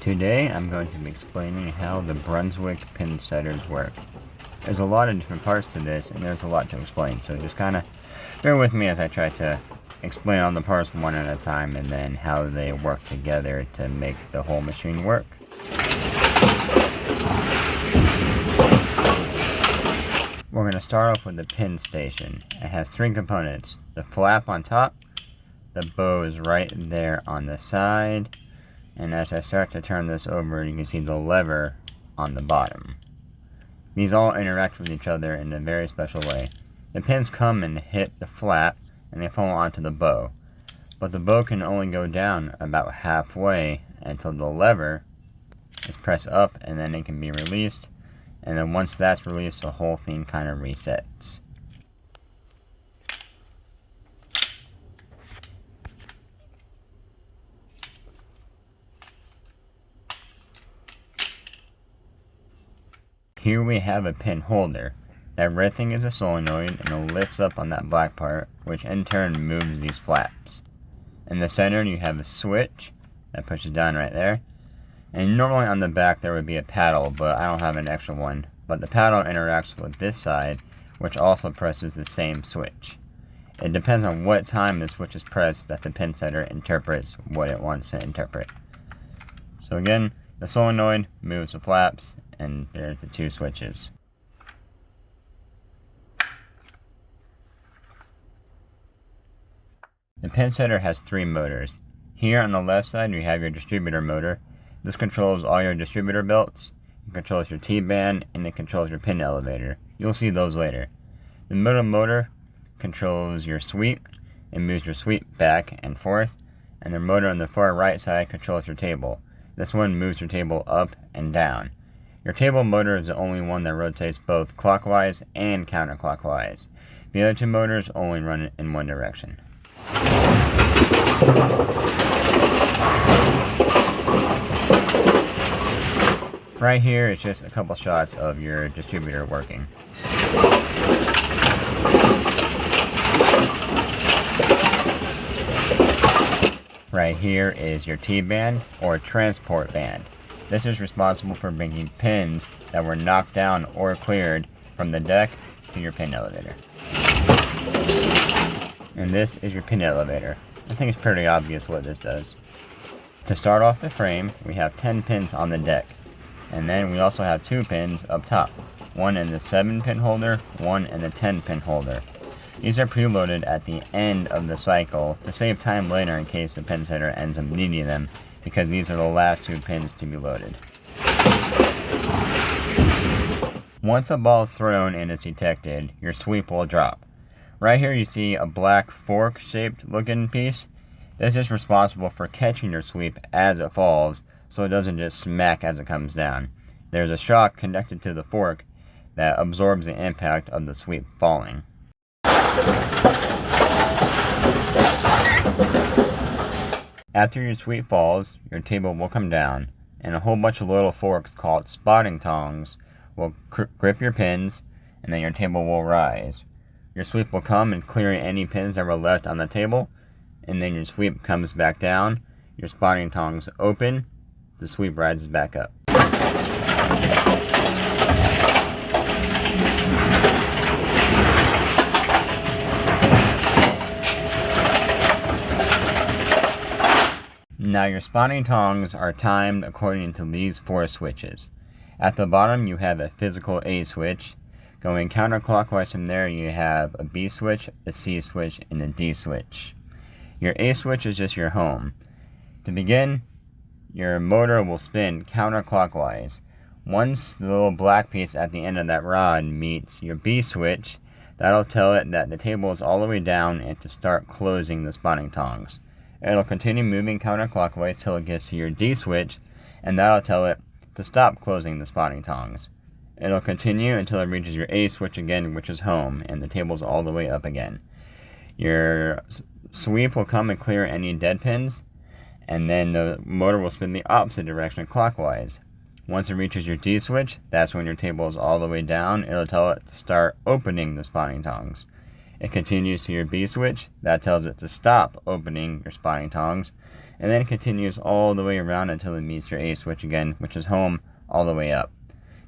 Today I'm going to be explaining how the Brunswick Pinsetters work. There's a lot of different parts to this and there's a lot to explain, so just kind of bear with me as I try to explain all the parts one at a time and then how they work together to make the whole machine work. We're going to start off with the pin station. It has three components: the flap on top, the bow is right there on the side, and as I start to turn this over, you can see the lever on the bottom. These all interact with each other in a very special way. The pins come and hit the flap, and they fall onto the bow. But the bow can only go down about halfway until the lever is pressed up, and then it can be released. And then once that's released, the whole thing kind of resets. Here we have a pin holder. That red thing is a solenoid and it lifts up on that black part, which in turn moves these flaps. In the center you have a switch that pushes down right there. And normally on the back there would be a paddle, but I don't have an extra one. But the paddle interacts with this side, which also presses the same switch. It depends on what time the switch is pressed that the pin setter interprets what it wants to interpret. So again, the solenoid moves the flaps, and there's the two switches. The pin setter has three motors. Here on the left side you have your distributor motor. This controls all your distributor belts, it controls your T-band, and it controls your pin elevator. You'll see those later. The middle motor controls your sweep. It moves your sweep back and forth, and the motor on the far right side controls your table. This one moves your table up and down. Your table motor is the only one that rotates both clockwise and counterclockwise. The other two motors only run in one direction. Right here is just a couple shots of your distributor working. Right here is your T-band or transport band. This is responsible for bringing pins that were knocked down or cleared from the deck to your pin elevator. And this is your pin elevator. I think it's pretty obvious what this does. To start off the frame, we have 10 pins on the deck. And then we also have 2 pins up top. One in the 7-pin holder, one in the 10-pin holder. These are preloaded at the end of the cycle to save time later in case the pin setter ends up needing them, because these are the last 2 pins to be loaded. Once a ball is thrown and is detected, your sweep will drop. Right here you see a black fork-shaped looking piece. This is responsible for catching your sweep as it falls, so it doesn't just smack as it comes down. There's a shock connected to the fork that absorbs the impact of the sweep falling. After your sweep falls, your table will come down, and a whole bunch of little forks called spotting tongs will grip your pins, and then your table will rise. Your sweep will come and clear any pins that were left on the table, and then your sweep comes back down, your spotting tongs open, the sweep rises back up. Now your spotting tongs are timed according to these 4 switches. At the bottom you have a physical A switch. Going counterclockwise from there you have a B switch, a C switch, and a D switch. Your A switch is just your home. To begin, your motor will spin counterclockwise. Once the little black piece at the end of that rod meets your B switch, that'll tell it that the table is all the way down and to start closing the spotting tongs. It'll continue moving counterclockwise till it gets to your D switch, and that'll tell it to stop closing the spotting tongs. It'll continue until it reaches your A switch again, which is home, and the table's all the way up again. Your sweep will come and clear any dead pins, and then the motor will spin the opposite direction clockwise. Once it reaches your D switch, that's when your table is all the way down. It'll tell it to start opening the spotting tongs. It continues to your B switch. That tells it to stop opening your spotting tongs. And then it continues all the way around until it meets your A switch again, which is home all the way up.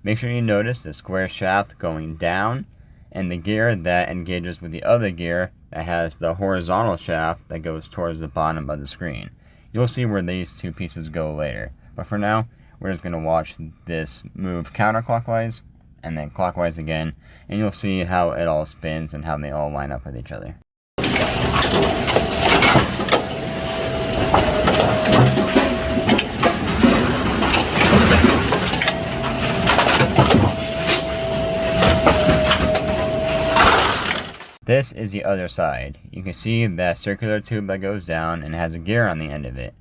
Make sure you notice the square shaft going down and the gear that engages with the other gear that has the horizontal shaft that goes towards the bottom of the screen. You'll see where these two pieces go later. But for now, we're just going to watch this move counterclockwise and then clockwise again, and you'll see how it all spins and how they all line up with each other. This is the other side. You can see that circular tube that goes down and has a gear on the end of it.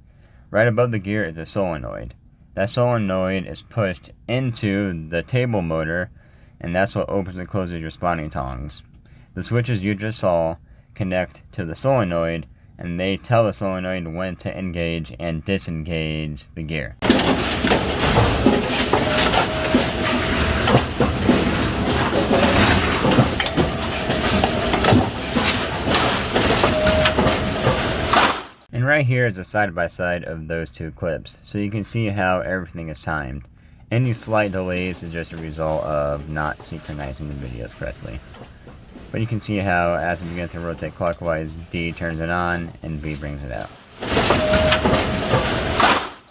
Right above the gear is a solenoid. That solenoid is pushed into the table motor, and that's what opens and closes your spotting tongs. The switches you just saw connect to the solenoid, and they tell the solenoid when to engage and disengage the gear. And right here is a side-by-side of those two clips, so you can see how everything is timed. Any slight delays is just a result of not synchronizing the videos correctly. But you can see how as it begins to rotate clockwise, D turns it on and B brings it out.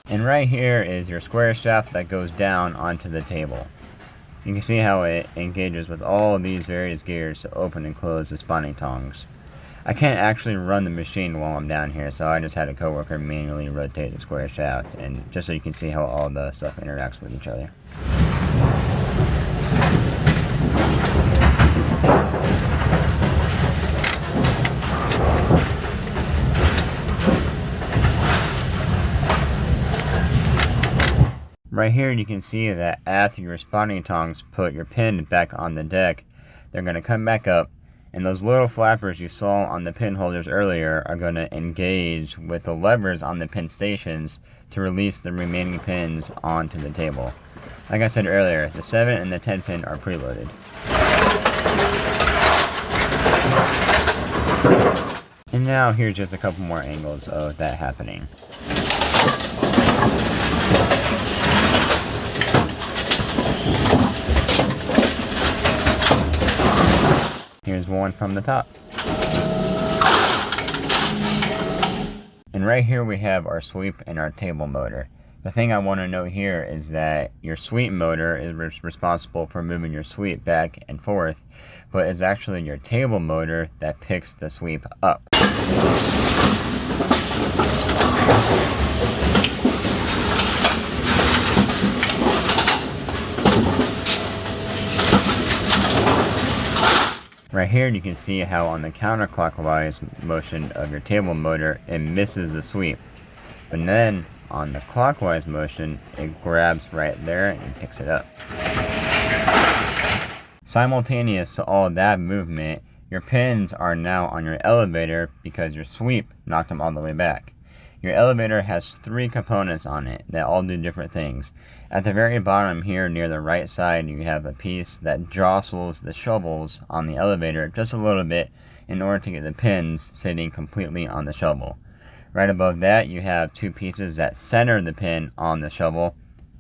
And right here is your square shaft that goes down onto the table. You can see how it engages with all these various gears to open and close the spotting tongs. I can't actually run the machine while I'm down here, so I just had a coworker manually rotate the square shaft, and just so you can see how all the stuff interacts with each other. Right here you can see that after your spotting tongs put your pin back on the deck, they're going to come back up, and those little flappers you saw on the pin holders earlier are going to engage with the levers on the pin stations to release the remaining pins onto the table. Like I said earlier, the 7 and the 10 pin are preloaded. And now here's just a couple more angles of that happening. Here's one from the top. And right here we have our sweep and our table motor. The thing I want to note here is that your sweep motor is responsible for moving your sweep back and forth, but it's actually your table motor that picks the sweep up. Right here you can see how on the counterclockwise motion of your table motor it misses the sweep, but then on the clockwise motion it grabs right there and picks it up. Simultaneous to all that movement, your pins are now on your elevator because your sweep knocked them all the way back. Your elevator has 3 components on it that all do different things. At the very bottom here near the right side you have a piece that jostles the shovels on the elevator just a little bit in order to get the pins sitting completely on the shovel. Right above that you have 2 pieces that center the pin on the shovel,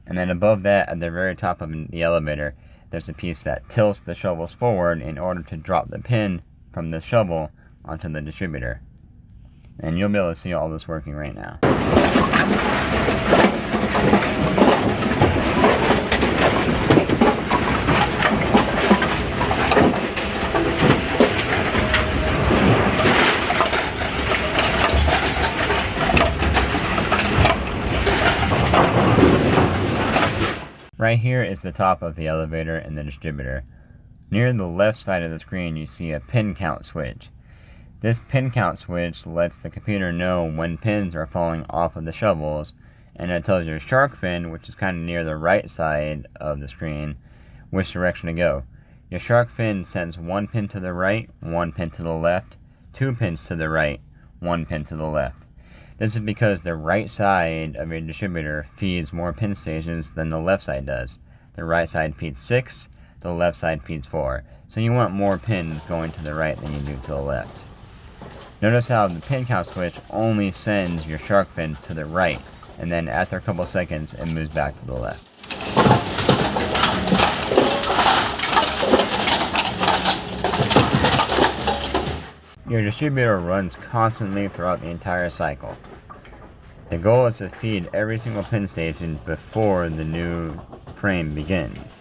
and then above that at the very top of the elevator there's a piece that tilts the shovels forward in order to drop the pin from the shovel onto the distributor. And you'll be able to see all this working right now. Right here is the top of the elevator and the distributor. Near the left side of the screen you see a pin count switch. This pin count switch lets the computer know when pins are falling off of the shovels, and it tells your shark fin, which is kind of near the right side of the screen, which direction to go. Your shark fin sends 1 pin to the right, 1 pin to the left, 2 pins to the right, 1 pin to the left. This is because the right side of your distributor feeds more pin stations than the left side does. The right side feeds 6, the left side feeds 4. so you want more pins going to the right than you do to the left. Notice how the pin count switch only sends your shark fin to the right, and then after a couple seconds it moves back to the left. Your distributor runs constantly throughout the entire cycle. The goal is to feed every single pin station before the new frame begins.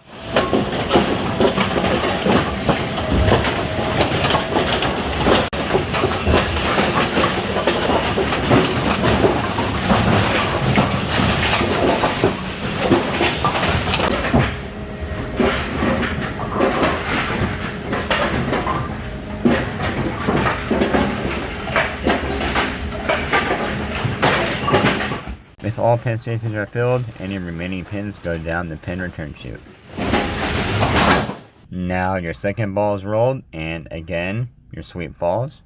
If all pin stations are filled, any remaining pins go down the pin return chute. Now your second ball is rolled, and again, your sweep falls.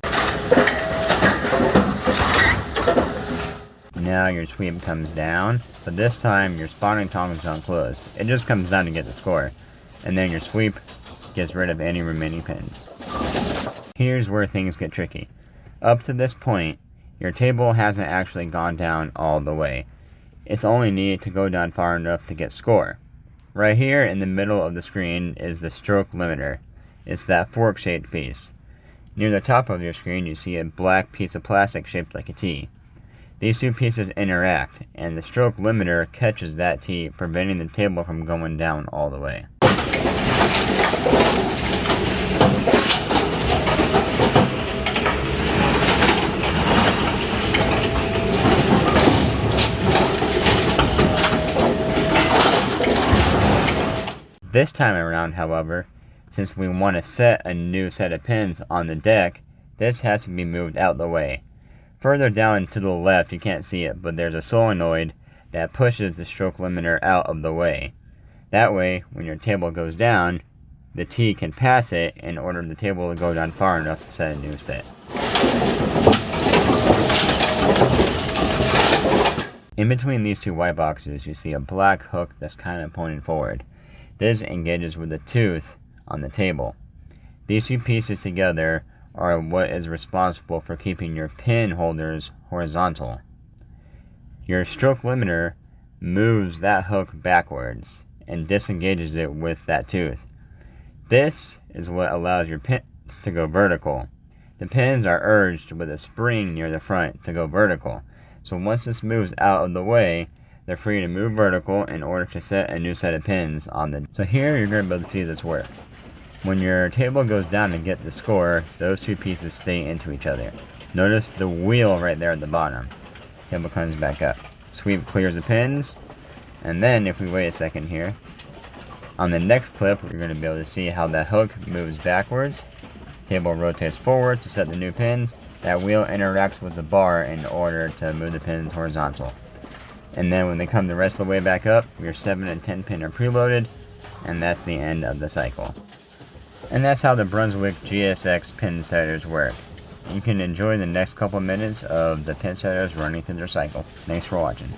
Now your sweep comes down, but this time your spotting tongs don't close. It just comes down to get the score, and then your sweep gets rid of any remaining pins. Here's where things get tricky. Up to this point, your table hasn't actually gone down all the way. It's only needed to go down far enough to get score. Right here in the middle of the screen is the stroke limiter. It's that fork-shaped piece. Near the top of your screen you see a black piece of plastic shaped like a T. These two pieces interact, and the stroke limiter catches that T, preventing the table from going down all the way. This time around, however, since we want to set a new set of pins on the deck, this has to be moved out the way. Further down to the left, you can't see it, but there's a solenoid that pushes the stroke limiter out of the way. That way, when your table goes down, the T can pass it in order for the table to go down far enough to set a new set. In between these two white boxes, you see a black hook that's kind of pointing forward. This engages with the tooth on the table. These two pieces together are what is responsible for keeping your pin holders horizontal. Your stroke limiter moves that hook backwards and disengages it with that tooth. This is what allows your pins to go vertical. The pins are urged with a spring near the front to go vertical. So once this moves out of the way, they're free to move vertical in order to set a new set of pins on the... So here you're going to be able to see this work. When your table goes down to get the score, those two pieces stay into each other. Notice the wheel right there at the bottom. Table comes back up. Sweep clears the pins, and then if we wait a second here, on the next clip you're going to be able to see how that hook moves backwards. Table rotates forward to set the new pins. That wheel interacts with the bar in order to move the pins horizontal. And then when they come the rest of the way back up, your 7 and 10 pin are preloaded, and that's the end of the cycle. And that's how the Brunswick GSX Pinsetters work. You can enjoy the next couple minutes of the Pinsetters running through their cycle. Thanks for watching.